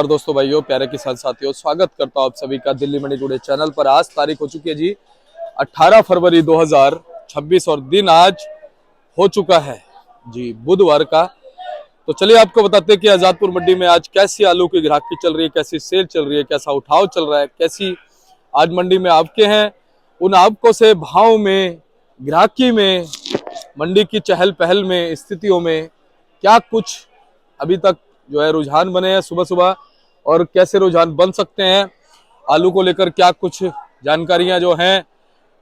और दोस्तों भाइयों प्यारे किसान साथियों, स्वागत करता हूं आप सभी का दिल्ली मंडी टुडे चैनल पर। आज तारीख हो चुकी है जी 18 फरवरी 2026 और दिन आज हो चुका है जी बुधवार का। तो चलिए आपको बताते हैं कि आजादपुर मंडी में आज कैसी आलू की ग्राहकी चल रही है, कैसी सेल चल रही है, कैसा उठाव चल रहा है, कैसी आज मंडी में आवके हैं। उन आवकों से भाव में, ग्राहकी में, मंडी की चहल पहल में, स्थितियों में क्या कुछ अभी तक जो है रुझान बने हैं सुबह सुबह और कैसे रुझान बन सकते हैं, आलू को लेकर क्या कुछ जानकारियां जो हैं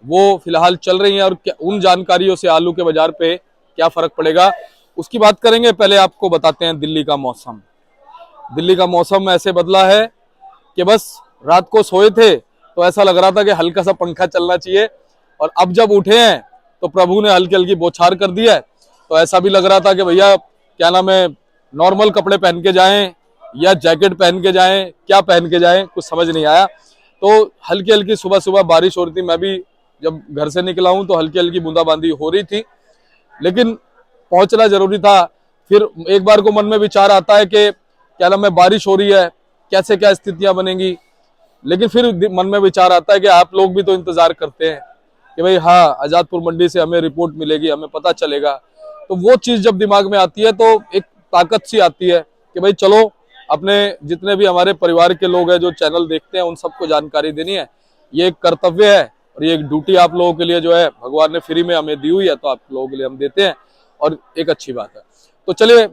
वो फिलहाल चल रही हैं और उन जानकारियों से आलू के बाजार पे क्या फर्क पड़ेगा उसकी बात करेंगे। पहले आपको बताते हैं दिल्ली का मौसम। दिल्ली का मौसम ऐसे बदला है कि बस रात को सोए थे तो ऐसा लग रहा था कि हल्का सा पंखा चलना चाहिए और अब जब उठे हैं तो प्रभु ने हल्की हल्की बौछार कर दी है। तो ऐसा भी लग रहा था कि भैया क्या नाम है, नॉर्मल कपड़े पहन के जाएं या जैकेट पहन के जाएं, क्या पहन के जाएं, कुछ समझ नहीं आया। तो हल्की हल्की सुबह सुबह बारिश हो रही थी। मैं भी जब घर से निकला हूं तो हल्की हल्की बूंदाबांदी हो रही थी, लेकिन पहुंचना जरूरी था। फिर एक बार को मन में विचार आता है कि क्या नाम है, बारिश हो रही है, कैसे क्या स्थितियां बनेंगी। लेकिन फिर मन में विचार आता है कि आप लोग भी तो इंतजार करते हैं कि भाई हाँ, आजादपुर मंडी से हमें रिपोर्ट मिलेगी, हमें पता चलेगा। तो वो चीज जब दिमाग में आती है तो एक ताकत सी आती है कि भाई चलो, अपने जितने भी हमारे परिवार के लोग हैं जो चैनल देखते हैं उन सबको जानकारी देनी है। ये एक कर्तव्य है और ये एक ड्यूटी आप लोगों के लिए जो है भगवान ने फ्री में हमें दी हुई है, तो आप लोगों के लिए हम देते हैं और एक अच्छी बात है। तो चलिए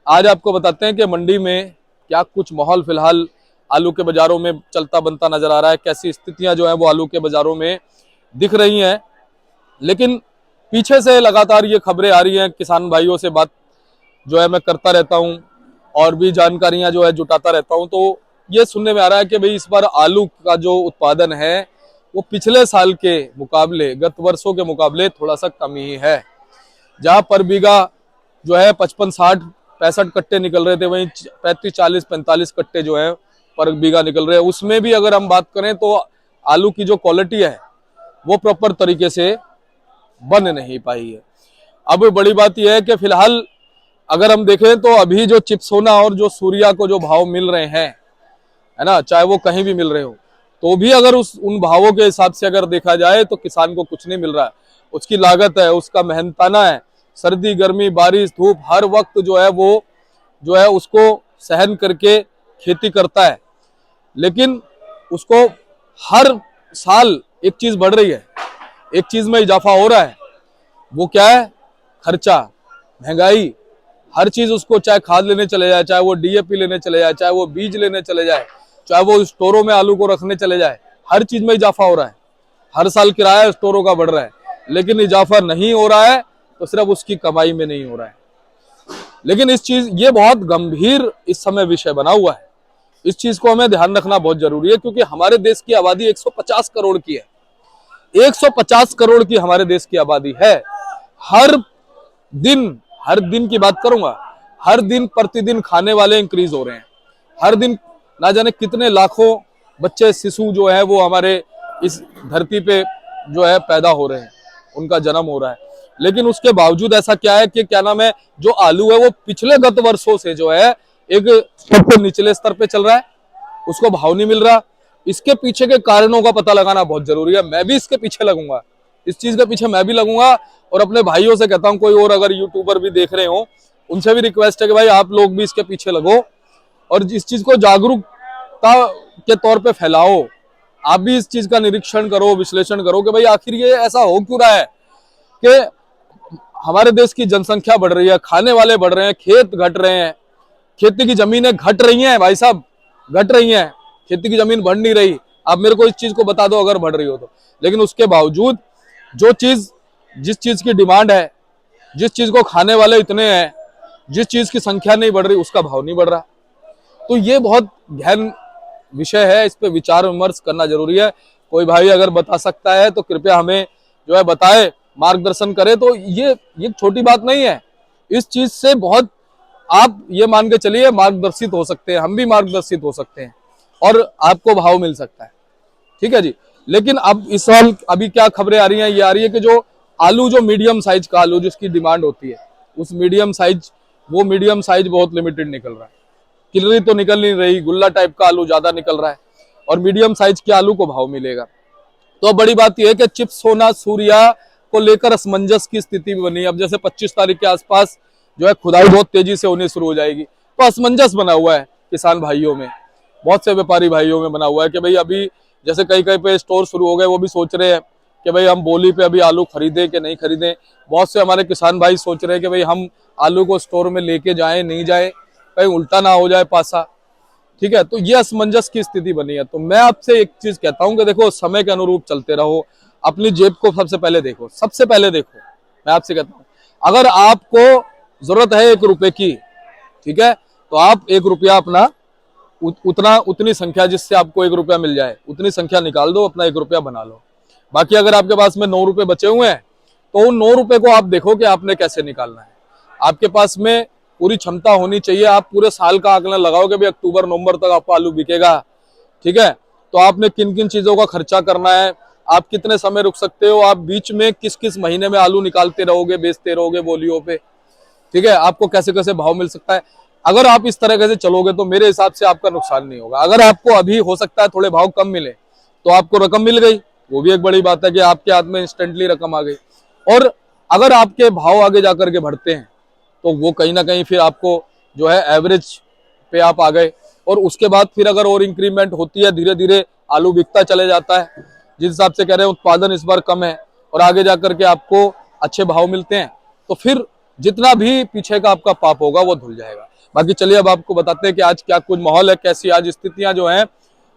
आज आपको बताते हैं कि मंडी में क्या कुछ माहौल फिलहाल आलू के बाजारों में चलता बनता नजर आ रहा है, कैसी स्थितियां जो है वो आलू के बाजारों में दिख रही हैं। लेकिन पीछे से लगातार ये खबरें आ रही हैं, किसान भाइयों से बात जो है मैं करता रहता हूं और भी जानकारियां जो है जुटाता रहता हूं। तो ये सुनने में आ रहा है कि भाई इस बार आलू का जो उत्पादन है वो पिछले साल के मुकाबले, गत वर्षों के मुकाबले थोड़ा सा कम ही है। जहां पर बीघा जो है 55, 60, 65 कट्टे निकल रहे थे, वहीं 35, 40, 45 कट्टे जो है पर बीघा निकल रहे हैं। उसमें भी अगर हम बात करें तो आलू की जो क्वालिटी है वो प्रॉपर तरीके से बन नहीं पाई है। अब बड़ी बात यह है कि फिलहाल अगर हम देखें तो अभी जो चिप्सोना और जो सूर्या को जो भाव मिल रहे हैं, है ना, चाहे वो कहीं भी मिल रहे हो, तो भी अगर उन भावों के हिसाब से अगर देखा जाए तो किसान को कुछ नहीं मिल रहा है। उसकी लागत है, उसका मेहनताना है, सर्दी गर्मी बारिश धूप हर वक्त जो है वो जो है उसको सहन करके खेती करता है। लेकिन उसको हर साल एक चीज बढ़ रही है, एक चीज में इजाफा हो रहा है। वो क्या है? खर्चा, महंगाई। हर चीज उसको, चाहे खाद लेने चले जाए, चाहे वो डीएपी लेने चले जाए, चाहे वो बीज लेने चले जाए, चाहे वो स्टोरों में आलू को रखने चले जाए, हर चीज में इजाफा हो रहा है। हर साल किराया स्टोरों का बढ़ रहा है, लेकिन इजाफा नहीं हो रहा है तो सिर्फ उसकी कमाई में नहीं हो रहा है। लेकिन ये बहुत गंभीर इस समय विषय बना हुआ है। इस चीज को हमें ध्यान रखना बहुत जरूरी है, क्योंकि हमारे देश की आबादी 150 करोड़ की है। 150 करोड़ की हमारे देश की आबादी है। हर दिन की बात करूंगा, हर दिन प्रतिदिन खाने वाले इंक्रीज हो रहे हैं। हर दिन ना जाने कितने लाखों बच्चे, शिशु जो है वो हमारे इस धरती पे जो है पैदा हो रहे हैं, उनका जन्म हो रहा है। लेकिन उसके बावजूद ऐसा क्या है कि क्या नाम है, जो आलू है वो पिछले गत वर्षों से जो है एक सबसे निचले स्तर पे चल रहा है, उसको भाव नहीं मिल रहा। इसके पीछे के कारणों का पता लगाना बहुत जरूरी है। मैं भी इसके पीछे लगूंगा, इस चीज के पीछे मैं भी लगूंगा और अपने भाइयों से कहता हूं, कोई और अगर यूट्यूबर भी देख रहे हो उनसे भी रिक्वेस्ट है कि भाई आप लोग भी इसके पीछे लगो और इस चीज को जागरूकता के तौर पे फैलाओ। आप भी इस चीज का निरीक्षण करो, विश्लेषण करो कि भाई आखिर ये ऐसा हो क्यों रहा है कि हमारे देश की जनसंख्या बढ़ रही है, खाने वाले बढ़ रहे हैं, खेत घट रहे हैं, खेती की जमीनें घट रही हैं। भाई साहब, घट रही हैं, खेती की जमीन बढ़ नहीं रही। आप मेरे को इस चीज को बता दो अगर बढ़ रही हो तो। लेकिन उसके बावजूद जिस चीज की डिमांड है, जिस चीज को खाने वाले इतने हैं, जिस चीज की संख्या नहीं बढ़ रही, उसका भाव नहीं बढ़ रहा। तो ये बहुत गहन विषय है, इस पे विचार विमर्श करना जरूरी है। कोई भाई अगर बता सकता है तो कृपया हमें जो है बताए, मार्गदर्शन करे। तो ये छोटी बात नहीं है। इस चीज से बहुत आप ये मान के चलिए मार्गदर्शित हो सकते हैं, हम भी मार्गदर्शित हो सकते हैं और आपको भाव मिल सकता है। ठीक है जी। लेकिन अब इस साल अभी क्या खबरें आ रही हैं, ये आ रही है कि जो आलू, जो मीडियम साइज का आलू जिसकी डिमांड होती है, उस मीडियम साइज बहुत लिमिटेड निकल रहा है। किलरी तो निकल नहीं रही, गुल्ला टाइप का आलू ज्यादा निकल रहा है और मीडियम साइज के आलू को भाव मिलेगा। तो बड़ी बात यह है कि चिप्स सोना सूर्या को लेकर असमंजस की स्थिति बनी। अब जैसे 25 तारीख के आसपास जो है खुदाई बहुत तेजी से होनी शुरू हो जाएगी, तो असमंजस बना हुआ है किसान भाइयों में, बहुत से व्यापारी भाइयों में बना हुआ है कि भाई अभी जैसे कई कई पे स्टोर शुरू हो गए, वो भी सोच रहे हैं कि भाई हम बोली पे अभी आलू खरीदें कि नहीं खरीदें। बहुत से हमारे किसान भाई सोच रहे हैं कि भाई हम आलू को स्टोर में लेके जाएं नहीं जाए, कहीं उल्टा ना हो जाए पासा। ठीक है, तो ये असमंजस की स्थिति बनी है। तो मैं आपसे एक चीज कहता हूं कि देखो, समय के अनुरूप चलते रहो, अपनी जेब को सबसे पहले देखो, सबसे पहले देखो। मैं आपसे कहता हूं, अगर आपको जरूरत है 1 रुपए की, ठीक है, तो आप 1 रुपया अपना उतनी संख्या जिससे आपको 1 रुपया मिल जाए, उतनी संख्या निकाल दो, अपना 1 रुपया बना लो। बाकी अगर आपके पास में 9 रुपए बचे हुए हैं, तो उन 9 रुपए को आप देखो कि आपने कैसे निकालना है। आपके पास में पूरी क्षमता होनी चाहिए। आप पूरे साल का आकलन लगाओगे भी अक्टूबर नवंबर तक आपका आलू बिकेगा, ठीक है, तो आपने किन किन चीजों का खर्चा करना है, आप कितने समय रुक सकते हो, आप बीच में किस किस महीने में आलू निकालते रहोगे, बेचते रहोगे बोलियों पे, ठीक है, आपको कैसे कैसे भाव मिल सकता है। अगर आप इस तरह से चलोगे तो मेरे हिसाब से आपका नुकसान नहीं होगा। अगर आपको अभी हो सकता है थोड़े भाव कम मिले, तो आपको रकम मिल गई, वो भी एक बड़ी बात है कि आपके हाथ में इंस्टेंटली रकम आ गई। और अगर आपके भाव आगे जाकर के बढ़ते हैं, तो वो कहीं ना कहीं फिर आपको जो है एवरेज पे आप आ गए, और उसके बाद फिर अगर और इंक्रीमेंट होती है, धीरे धीरे आलू बिकता चले जाता है। जिस हिसाब से कह रहे हैं उत्पादन इस बार कम है और आगे जाकर के आपको अच्छे भाव मिलते हैं, तो फिर जितना भी पीछे का आपका पाप होगा वो धुल जाएगा। बाकी चलिए अब आपको बताते हैं कि आज क्या कुछ माहौल है, कैसी आज स्थितियां जो हैं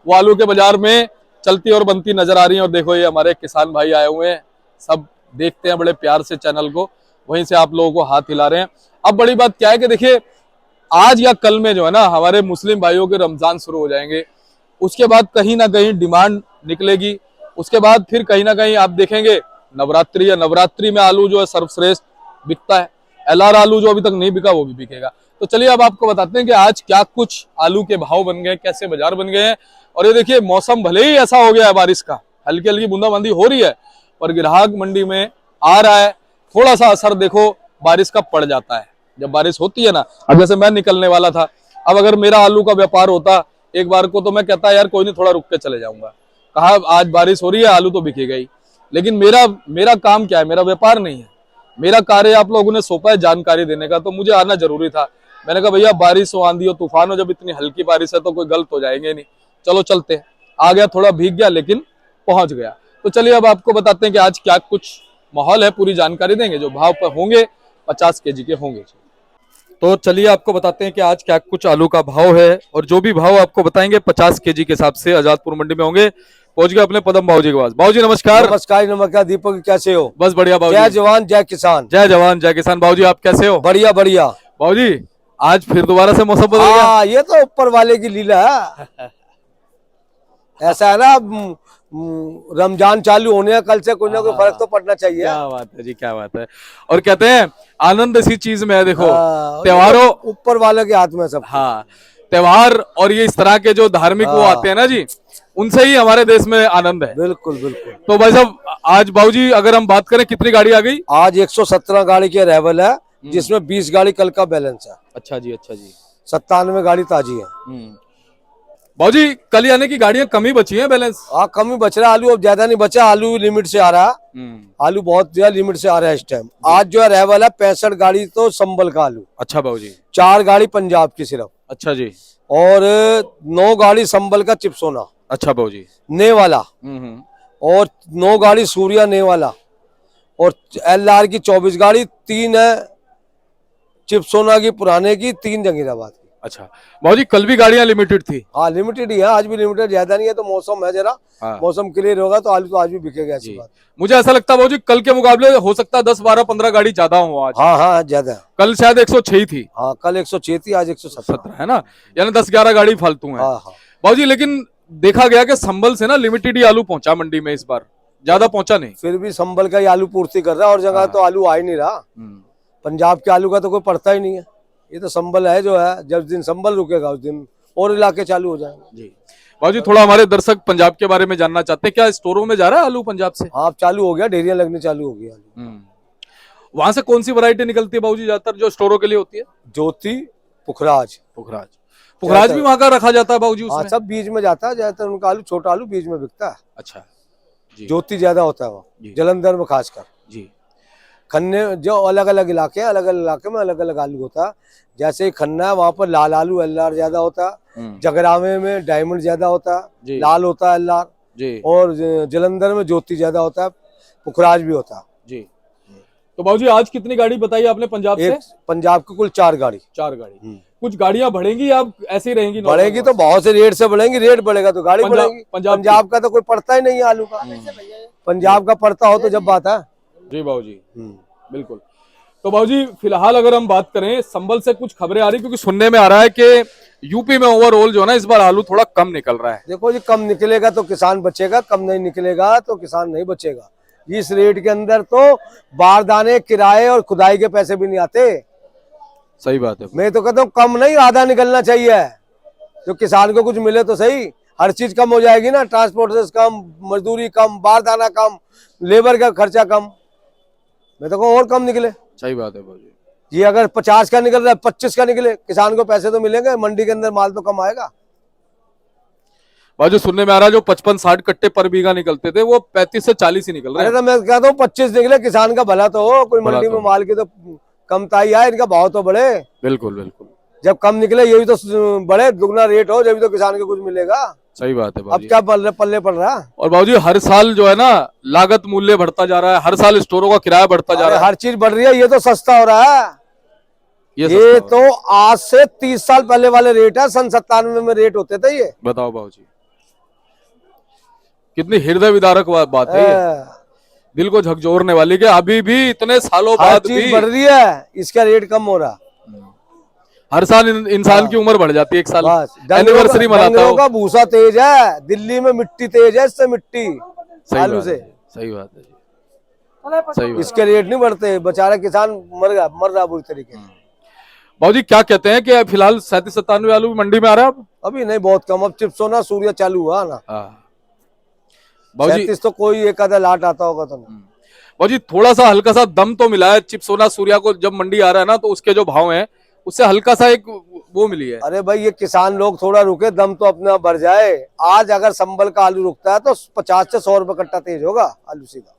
वो आलू के बाजार में चलती और बनती नजर आ रही हैं। और देखो, ये हमारे किसान भाई आए हुए हैं, सब देखते हैं बड़े प्यार से चैनल को, वहीं से आप लोगों को हाथ हिला रहे हैं। अब बड़ी बात क्या है कि देखिए, आज या कल में जो है ना हमारे मुस्लिम भाइयों के रमजान शुरू हो जाएंगे, उसके बाद कहीं ना कहीं डिमांड निकलेगी, उसके बाद फिर कहीं ना कहीं आप देखेंगे नवरात्रि, या नवरात्रि में आलू जो है सर्वश्रेष्ठ बिकता है। एलआर आलू जो अभी तक नहीं बिका वो भी बिकेगा। तो चलिए अब आपको बताते हैं कि आज क्या कुछ आलू के भाव बन गए, कैसे बाजार बन गए हैं। और ये देखिए, मौसम भले ही ऐसा हो गया है, बारिश का हल्की हल्की बूंदाबांदी हो रही है, पर ग्राहक मंडी में आ रहा है। थोड़ा सा असर देखो बारिश का पड़ जाता है जब बारिश होती है ना। अब जैसे मैं निकलने वाला था, अब अगर मेरा आलू का व्यापार होता एक बार को, तो मैं कहता यार कोई नहीं, थोड़ा रुक के चले जाऊंगा। कहा आज बारिश हो रही है, आलू तो बिकेगा ही। लेकिन मेरा काम क्या है, मेरा व्यापार नहीं है, मेरा कार्य आप लोगों ने सौंपा है जानकारी देने का, तो मुझे आना जरूरी था। मैंने कहा भैया बारिश हो, आंधी हो, तूफान हो, जब इतनी हल्की बारिश है तो कोई गलत हो जाएंगे नहीं, चलो चलते हैं। आ गया, थोड़ा भीग गया लेकिन पहुंच गया। तो चलिए अब आपको बताते हैं कि आज क्या कुछ माहौल है, पूरी जानकारी देंगे। जो भाव पर होंगे 50 केजी के होंगे। तो चलिए आपको बताते हैं कि आज क्या कुछ आलू का भाव है, और जो भी भाव आपको बताएंगे 50 केजी के हिसाब से आजादपुर मंडी में होंगे। पहुंच गए अपने पदम बाबूजी के पास। बाबूजी नमस्कार। नमस्कार नमस्कार दीपक, कैसे हो? बस बढ़िया बाबूजी। जय जवान जय किसान। जय जवान जय किसान। बाबूजी आप कैसे हो? बढ़िया बढ़िया। बाबूजी आज फिर दोबारा से मौसम बदल गया। हाँ, ये तो ऊपर वाले की लीला है। ऐसा है ना, रमजान चालू होने है, कल से कोई ना कोई फर्क तो पड़ना चाहिए। क्या बात है जी, क्या बात है। और कहते हैं आनंद इसी चीज में है, देखो त्योहारों, ऊपर वाले के हाथ में सब। हाँ, त्योहार और ये इस तरह के जो धार्मिक वो आते हैं ना जी, उनसे ही हमारे देश में आनंद है। बिल्कुल बिल्कुल। तो भाई साहब आज बाबूजी अगर हम बात करें, कितनी गाड़ी आ गई? आज 117 गाड़ी की अराइवल है, जिसमें 20 गाड़ी कल का बैलेंस है। अच्छा जी, अच्छा जी। 97 गाड़ी ताजी है। बाबूजी कल यानी कि गाड़ियां कम ही बची हैं, बैलेंस? हाँ, कम ही बच रहा है आलू, अब ज्यादा नहीं बचा। आलू लिमिट से आ रहा है, आलू बहुत ज्यादा लिमिट से आ रहा है इस टाइम। आज जो है अराइवल है 65 गाड़ी तो संबल का आलू। अच्छा बाबूजी। 4 गाड़ी पंजाब की सिर्फ। अच्छा जी। और 9 गाड़ी संबल का चिपसोना। अच्छा बाबूजी। ने वाला। और 9 गाड़ी सूर्या ने वाला। और एलआर की 24 गाड़ी, 3 है चिपसोना की पुराने की, 3 जंगीराबाद की। अच्छा बाबूजी, कल भी गाड़ियां लिमिटेड थी? हाँ लिमिटेड ही है, आज भी लिमिटेड, ज्यादा नहीं है। तो मौसम है जरा, हाँ। मौसम क्लियर होगा तो आलू तो आज भी बिकेगा, ऐसी बात। मुझे ऐसा लगता है बाबूजी कल के मुकाबले हो सकता है 10, 12, 15 गाड़ी ज्यादा हो आज। हाँ हाँ ज्यादा। कल शायद 106 थी। हाँ कल 106 थी, आज 117 है ना, यानी 10, 11 गाड़ी फालतू है। हाँ हाँ बाबूजी लेकिन देखा गया कि संभल से ना लिमिटेड ही आलू पहुंचा मंडी में, इस बार ज्यादा पहुंचा नहीं। फिर भी संभल का ही आलू पूर्ति कर रहा है, और जगह तो आलू आ ही नहीं रहा। पंजाब के आलू का तो कोई पड़ता ही नहीं है। ये तो संभल है जो है, जब दिन संभल रुकेगा उस दिन और इलाके चालू हो जाएंगे। जी बाबूजी, थोड़ा हमारे दर्शक पंजाब के बारे में जानना चाहते हैं, क्या स्टोरों में जा रहा है आलू पंजाब से? हाँ चालू हो गया, ढेरियां लगनी चालू हो गई आलू। वहां से कौन सी वैरायटी निकलती है बाबूजी ज्यादातर जो स्टोरों के लिए होती है? ज्योति, पुखराज। पुखराज भी वहां का रखा जाता है बाबूजी हाँ उसमें? सब बीज में जाता है, ज्यादातर उनका आलू, छोटा आलू बीज में बिकता है। अच्छा जी ज्योति ज्यादा होता है वो, जी। जलंधर में खासकर। जी खन्ने जो अलग अलग इलाके हैं, अलग अलग इलाके में अलग अलग आलू होता है। जैसे खन्ना है वहाँ पर लाल आलू एलआर ज्यादा होता है, जगरावे में डायमंड ज्यादा होता जी। है, लाल होता है एलआर, जी और जलंधर में ज्योति ज्यादा होता है, पुखराज भी होता है। जी। तो बाबूजी आज कितनी गाड़ी बताई आपने पंजाब से? एक पंजाब की कुल 4 गाड़ी। 4 गाड़ी। कुछ गाड़ियां बढ़ेंगी या ऐसे ही रहेंगी? normal बढ़ेगी तो बात? बहुत से रेट से बढ़ेंगी, रेट बढ़ेगा तो गाड़ी बढ़ेगी। पंजाब का तो कोई पड़ता ही नहीं है आलू का, पंजाब का पड़ता हो तो जब बात है। जी बाबूजी बिल्कुल। तो बाबूजी फिलहाल अगर हम बात करें संभल से कुछ खबरें आ रही, क्योंकि सुनने में आ रहा है कि यूपी में ओवरऑल जो है ना इस बार आलू थोड़ा कम निकल रहा है। देखो जी, कम निकलेगा तो किसान बचेगा, कम नहीं निकलेगा तो किसान नहीं बचेगा। इस रेट के अंदर तो बारदाने, किराए और खुदाई के पैसे भी नहीं आते। सही बात है। मैं तो कहता हूँ कम नहीं, आधा निकलना चाहिए, जो किसान को कुछ मिले तो सही। हर चीज कम हो जाएगी ना, ट्रांसपोर्ट कम, मजदूरी कम, बारदाना कम, लेबर का खर्चा कम। मैं तो कहूँ और कम निकले। सही बात है बाबूजी। ये अगर 50 का निकल रहा है, 25 का निकले, किसान को पैसे तो मिलेंगे, मंडी के अंदर माल तो कम आएगा। बाबूजी सुनने में आ रहा है जो 55-60 कट्टे पर बीघा निकलते थे वो 35 से 40 ही निकल रहे अरे हैं। तो मैं कहता हूँ 25 निकले, किसान का भला तो हो, कोई भला मंडी तो में हो। माल की तो कमताई आए, इनका भाव तो बढ़े। बिल्कुल बिल्कुल। जब कम निकले ये भी तो बढ़े, दुगना रेट हो, जब भी तो किसान को कुछ मिलेगा। सही बात है अब बाबूजी। क्या पल्ले पड़ रहा है? और बाबूजी हर साल जो है ना लागत मूल्य बढ़ता जा रहा है, हर साल स्टोरों का किराया बढ़ता जा अरे रहा है। हर चीज बढ़ रही है, ये तो सस्ता हो रहा है। ये सस्ता हो तो आज से 30 साल पहले वाले रेट है, सन 97 में रेट होते थे ये। रहा है। बताओ बाबूजी कितनी हृदय विदारक बात है ये, दिल को झकझोरने वाली कि अभी भी इतने सालों हर बाद चीज भी बढ़ रही है, इसका रेट कम हो रहा। हर साल इंसान की उम्र बढ़ जाती है, एक साल बस एनिवर्सरी मनाता डंगरों हो। का भूसा तेज है, दिल्ली में मिट्टी तेज है, इससे मिट्टी सही आलू बात से। है, सही बात है जी। सही बात। इसके रेट नहीं बढ़ते, बेचारा किसान मर रहा बुरी तरीके से। बाबूजी क्या कहते हैं कि फिलहाल 37-97 आलू मंडी में आ रहा है अब? अभी नहीं, बहुत कम। अब चिप्सोना सूर्या चालू हुआ ना, बाबूजी 37 तो कोई एक आधा लाट आता होगा तो नहीं। बाबूजी थोड़ा सा हल्का सा दम तो मिला है चिप्सोना सूर्या को, जब मंडी आ रहा है ना तो उसके जो भाव हैं उससे हल्का सा एक वो मिली है। अरे भाई ये किसान लोग थोड़ा रुके, दम तो अपने आप बढ़ जाए। आज अगर संबल का आलू रुकता है तो 50 से 100 रुपए कट्टा तेज होगा आलू सीधा।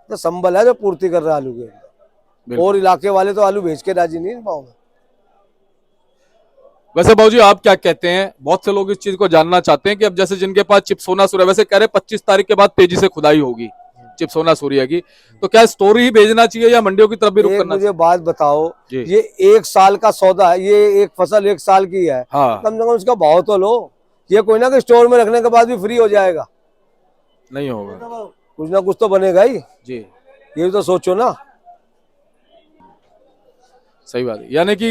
तो संबल है जो पूर्ति कर रहा है आलू के, और इलाके वाले तो आलू भेज के राजी नहीं इन भाव में। वैसे बाबूजी आप क्या कहते हैं, बहुत से लोग इस चीज को जानना चाहते हैं कि अब जैसे जिनके पास चिप्सोना सूर्या, वैसे कह रहे 25 तारीख के बाद तेजी से खुदाई होगी चिप्सोना सूर्या की, तो क्या स्टोर ही भेजना चाहिए या मंडियों की तरफ भी रुख करना मुझे बात बताओ, जी। ये 1 साल का सौदा है, ये एक फसल 1 साल की है। हाँ। कम से कम उसका भाव तो लो। ये कोई ना कि स्टोर में रखने के बाद भी फ्री हो जाएगा, नहीं होगा, कुछ ना कुछ तो बनेगा ही जी। ये भी तो सोचो ना। सही बात है, यानी कि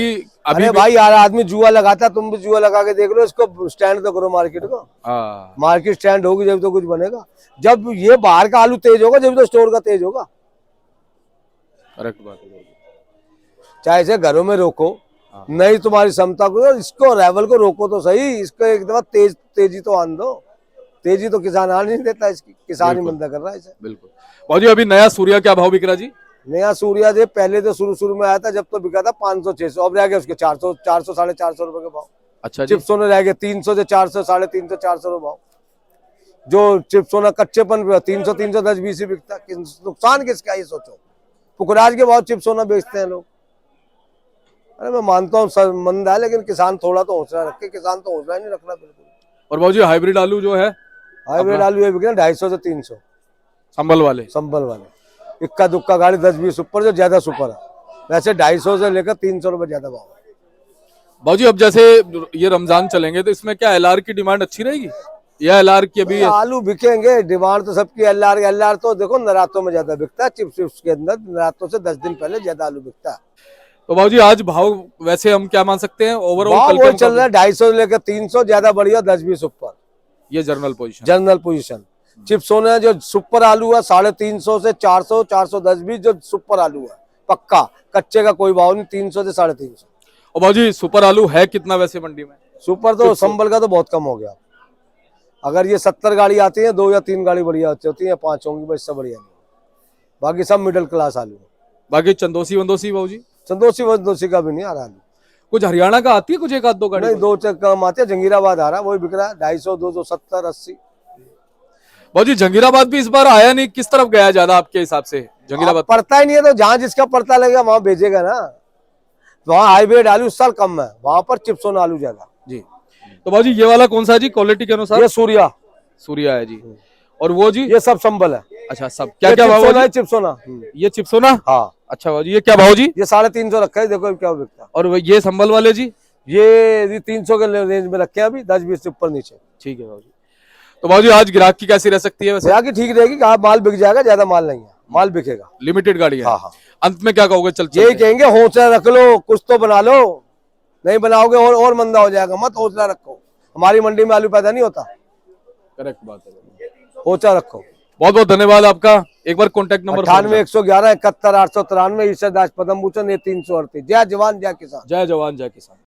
अभी अरे भाई यार, आदमी जुआ लगाता है, तुम भी जुआ लगा के देख लो, इसको स्टैंड तो करो मार्केट को। हाँ मार्केट स्टैंड होगी जब तो कुछ बनेगा। जब ये बाहर का आलू तेज होगा जब तो स्टोर का तेज होगा। करेक्ट बात है। चाहे इसे घरों में रोको, नहीं तुम्हारी क्षमता को, इसको रेवल को रोको तो सही, इसको एक दफा तेजी तो आन दो। तेजी तो किसान आने नहीं देता, इसकी किसान ही मंदा कर रहा है इसे। बिल्कुल। बाबूजी अभी नया सूर्या क्या भाव बिक रहा जी? नया सूर्या जो पहले तो शुरू में आया था जब तो बिका था 500-600, अब रह गया उसके 400 साढ़े 400 रुपए के भाव। अच्छा जी। चिप्सों ने रह गए 300 से 400, 350-400 रुपए भाव। जो चिप्सों कच्चेपन 300-310-20 ही बिकता, नुकसान किसका ये सोचो। पुखराज के भाव चिप्सों बेचते हैं लोग। अरे मैं मानता हूँ मंद है, लेकिन किसान थोड़ा तो हौसला रखे, किसान तो हौसला ही नहीं रख रहा बिल्कुल। और बाबूजी हाइब्रिड आलू जो है, हाइब्रिड आलू ये बिक रहे 250 से 300 संभल वाले, संभल वाले। इक्का दुक्का गाड़ी 10-20 ऊपर, जो ज्यादा सुपर है। वैसे 250 से लेकर 300 रुपए ज्यादा भाव है। बाबूजी अब जैसे ये रमजान चलेंगे तो इसमें क्या एलआर की डिमांड अच्छी रहेगी या एलआर की अभी? आलू बिकेंगे, डिमांड तो सबकी। एलआर तो देखो नरातों में ज्यादा बिकता है, चिप्स के अंदर नरातों से 10 दिन पहले ज्यादा आलू बिकता है। तो बाबूजी आज भाव वैसे हम क्या मान सकते हैं ओवरऑल? भाव वही चल रहा है 250 से लेकर 300, ज्यादा बढ़िया 10-20 ऊपर। ये जनरल पोजीशन, जनरल पोजीशन। चिप्सों ने जो सुपर आलू है 350 से 400, 410-20 जो सुपर आलू है पक्का, कच्चे का कोई भाव नहीं, 300 से 350। और बाबूजी सुपर आलू है कितना वैसे मंडी में? सुपर तो संबल का तो बहुत कम हो गया। अगर ये 70 गाड़ी आती है, 2 या 3 गाड़ी बढ़िया होती है, 5 होंगी बस, इससे बढ़िया नहीं। बाकी सब मिडिल क्लास आलू है। बाकी चंदोसी वंदोसी बाबूजी? संदोसी वंदोसी का भी नहीं आ रहा आलू। कुछ हरियाणा का आती है कुछ एक आध दो गाड़ी? नहीं, दो चक कम आते हैं। जंगीराबाद आ रहा है, वही बिक रहा है 250, 270, 80। भाव जी जंगीराबाद भी इस बार आया नहीं, किस तरफ गया ज्यादा आपके हिसाब से जंगीराबाद? पड़ता ही नहीं है तो जहाँ जिसका पड़ता लगेगा वहां भेजेगा ना। वहाँ हाईब्रिड आलू इस साल कम है, वहां पर चिप्सोन आलू ज्यादा। जी। तो भाव जी ये वाला कौन सा है जी क्वालिटी के अनुसार? ये सूर्या, सूर्या है जी। और वो जी? ये सब संबल है। अच्छा, सब क्या क्या भाव चिप्सोना है है, जी? चिप्सोना। ये चिप्सोना? हाँ, अच्छा भाव जी, ये क्या भाव जी? ये 350 रखा है, देखो क्या बिकता है। और ये संभल वाले जी? ये 300 के रेंज में रखे हैं अभी, 10-20 से ऊपर नीचे। ठीक है भाव जी। तो भाव जी आज ग्राहक की कैसी रह सकती है वैसे? भैया की ठीक रहेगी, कहा माल बिक जाएगा, ज्यादा माल नहीं है, माल बिकेगा। लिमिटेड गाड़ी है। हाँ हाँ, अंत में क्या कहोगे? चल यही चलते हैं। कहेंगे, हौसला रख लो, कुछ तो बना लो। नहीं बनाओगे और मंदा हो जाएगा, मत हौसला रखो। हमारी मंडी में आलू पैदा नहीं होता, करेक्ट बात है। हौसला रखो। बहुत बहुत धन्यवाद आपका। एक बार कॉन्टैक्ट नंबर? 98 111 71 893 ईशा दास पदम भूषण, ये 338। जय जवान जय किसान। जय जवान जय किसान।